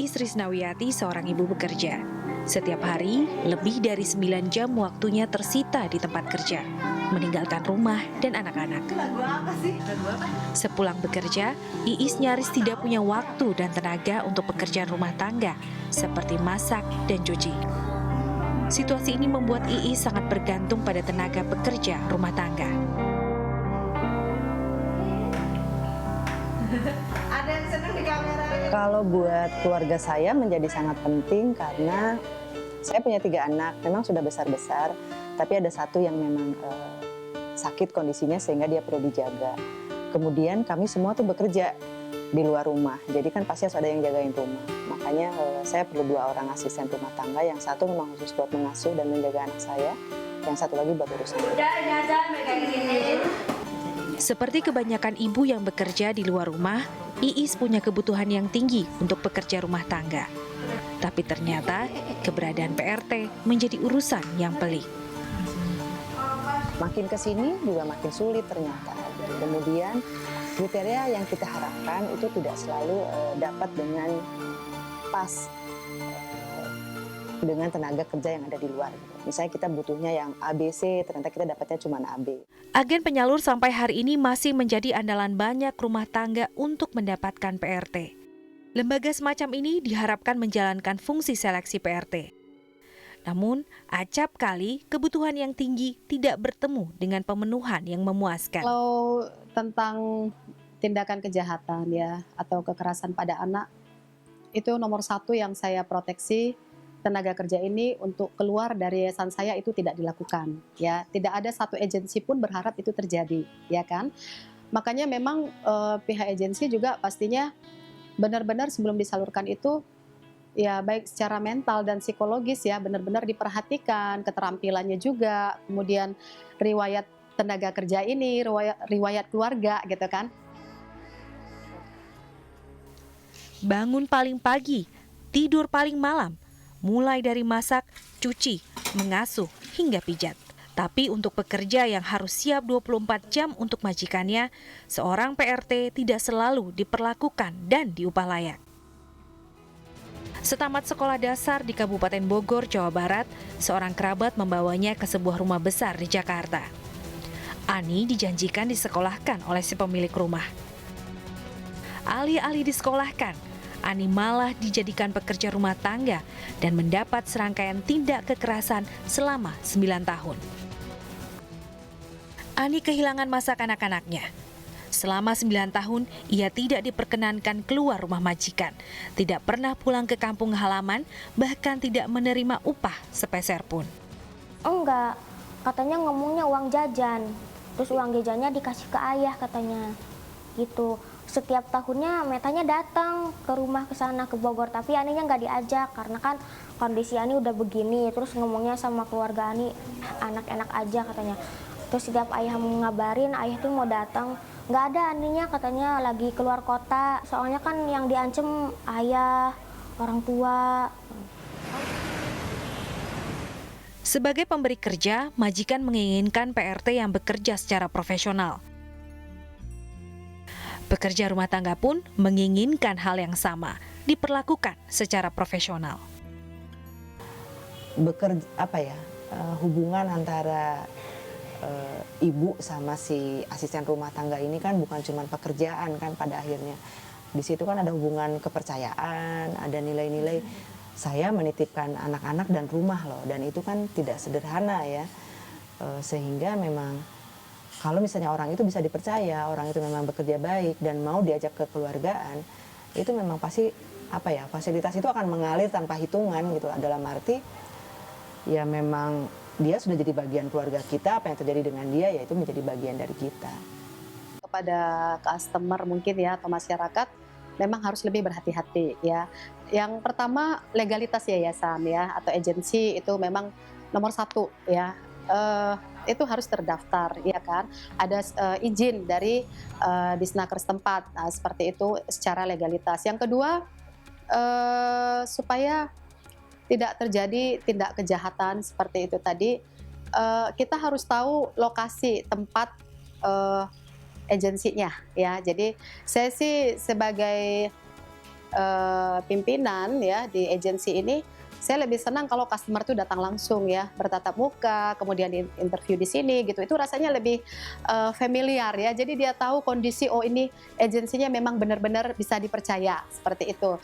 Iis Risnawiyati seorang ibu bekerja. Setiap hari, lebih dari 9 jam waktunya tersita di tempat kerja, meninggalkan rumah dan anak-anak. Sepulang bekerja, Iis nyaris tidak punya waktu dan tenaga untuk pekerjaan rumah tangga, seperti masak dan cuci. Situasi ini membuat Iis sangat bergantung pada tenaga pekerja rumah tangga. Ada yang senang di kamera. Kalau buat keluarga saya menjadi sangat penting karena saya punya 3 anak, memang sudah besar-besar, tapi ada satu yang memang sakit kondisinya sehingga dia perlu dijaga. Kemudian kami semua tuh bekerja di luar rumah, jadi kan pasti harus ada yang jagain rumah. Makanya saya perlu 2 orang asisten rumah tangga, yang satu memang khusus buat mengasuh dan menjaga anak saya, yang satu lagi buat urusan. Seperti kebanyakan ibu yang bekerja di luar rumah, Iis punya kebutuhan yang tinggi untuk pekerja rumah tangga. Tapi ternyata keberadaan PRT menjadi urusan yang pelik. Makin ke sini juga makin sulit ternyata. Kemudian kriteria yang kita harapkan itu tidak selalu dapat dengan pas dengan tenaga kerja yang ada di luar. Misalnya kita butuhnya yang ABC, ternyata kita dapatnya cuma AB. Agen penyalur sampai hari ini masih menjadi andalan banyak rumah tangga untuk mendapatkan PRT. Lembaga semacam ini diharapkan menjalankan fungsi seleksi PRT. Namun, acap kali kebutuhan yang tinggi tidak bertemu dengan pemenuhan yang memuaskan. Kalau tentang tindakan kejahatan ya atau kekerasan pada anak, itu nomor 1 yang saya proteksi. Tenaga kerja ini untuk keluar dari yayasan saya itu tidak dilakukan, ya. Tidak ada satu agensi pun berharap itu terjadi, ya kan? Makanya memang pihak agensi juga pastinya benar-benar sebelum disalurkan itu, ya baik secara mental dan psikologis ya, benar-benar diperhatikan, keterampilannya juga, kemudian riwayat tenaga kerja ini, riwayat keluarga gitu kan. Bangun paling pagi, tidur paling malam, mulai dari masak, cuci, mengasuh, hingga pijat. Tapi untuk pekerja yang harus siap 24 jam untuk majikannya, seorang PRT tidak selalu diperlakukan dan diupah layak. Setamat sekolah dasar di Kabupaten Bogor, Jawa Barat, seorang kerabat membawanya ke sebuah rumah besar di Jakarta. Ani dijanjikan disekolahkan oleh si pemilik rumah. Alih-alih disekolahkan, Ani malah dijadikan pekerja rumah tangga dan mendapat serangkaian tindak kekerasan selama 9 tahun. Ani kehilangan masa kanak-kanaknya. Selama 9 tahun, ia tidak diperkenankan keluar rumah majikan, tidak pernah pulang ke kampung halaman, bahkan tidak menerima upah sepeser pun. Enggak, katanya ngomongnya uang jajan, terus uang jajannya dikasih ke ayah katanya, gitu. Setiap tahunnya Metanya datang ke rumah ke sana ke Bogor, tapi Aninya nggak diajak karena kan kondisi Ani udah begini. Terus ngomongnya sama keluarga Ani, anak-enak aja katanya. Terus setiap ayah ngabarin, ayah tuh mau datang, nggak ada Aninya katanya lagi keluar kota. Soalnya kan yang diancem ayah, orang tua. Sebagai pemberi kerja, majikan menginginkan PRT yang bekerja secara profesional. Pekerja rumah tangga pun menginginkan hal yang sama, diperlakukan secara profesional. Hubungan antara ibu sama si asisten rumah tangga ini kan bukan cuma pekerjaan kan pada akhirnya. Di situ kan ada hubungan kepercayaan, ada nilai-nilai saya menitipkan anak-anak dan rumah loh, dan itu kan tidak sederhana ya. Sehingga memang kalau misalnya orang itu bisa dipercaya, orang itu memang bekerja baik dan mau diajak ke keluargaan, itu memang pasti fasilitas itu akan mengalir tanpa hitungan gitu. Dalam arti ya memang dia sudah jadi bagian keluarga kita, apa yang terjadi dengan dia ya itu menjadi bagian dari kita. Kepada customer mungkin ya atau masyarakat memang harus lebih berhati-hati ya. Yang pertama legalitas yayasan ya atau agensi itu memang nomor 1 ya. Itu harus terdaftar, ya kan? Ada izin dari Disnaker setempat, nah, seperti itu secara legalitas. Yang kedua, supaya tidak terjadi tindak kejahatan seperti itu tadi, kita harus tahu lokasi tempat agensinya, ya. Jadi saya sih sebagai pimpinan ya di agensi ini, saya lebih senang kalau customer tuh datang langsung ya, bertatap muka, kemudian interview di sini gitu. Itu rasanya lebih familiar ya. Jadi dia tahu kondisi, oh ini agensinya memang benar-benar bisa dipercaya, seperti itu.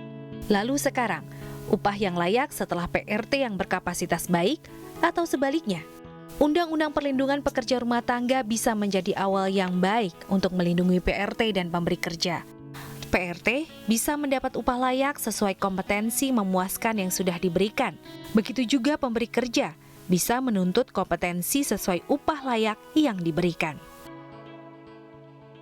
Lalu sekarang, upah yang layak setelah PRT yang berkapasitas baik atau sebaliknya? Undang-Undang Perlindungan Pekerja Rumah Tangga bisa menjadi awal yang baik untuk melindungi PRT dan pemberi kerja. PRT bisa mendapat upah layak sesuai kompetensi memuaskan yang sudah diberikan. Begitu juga pemberi kerja bisa menuntut kompetensi sesuai upah layak yang diberikan.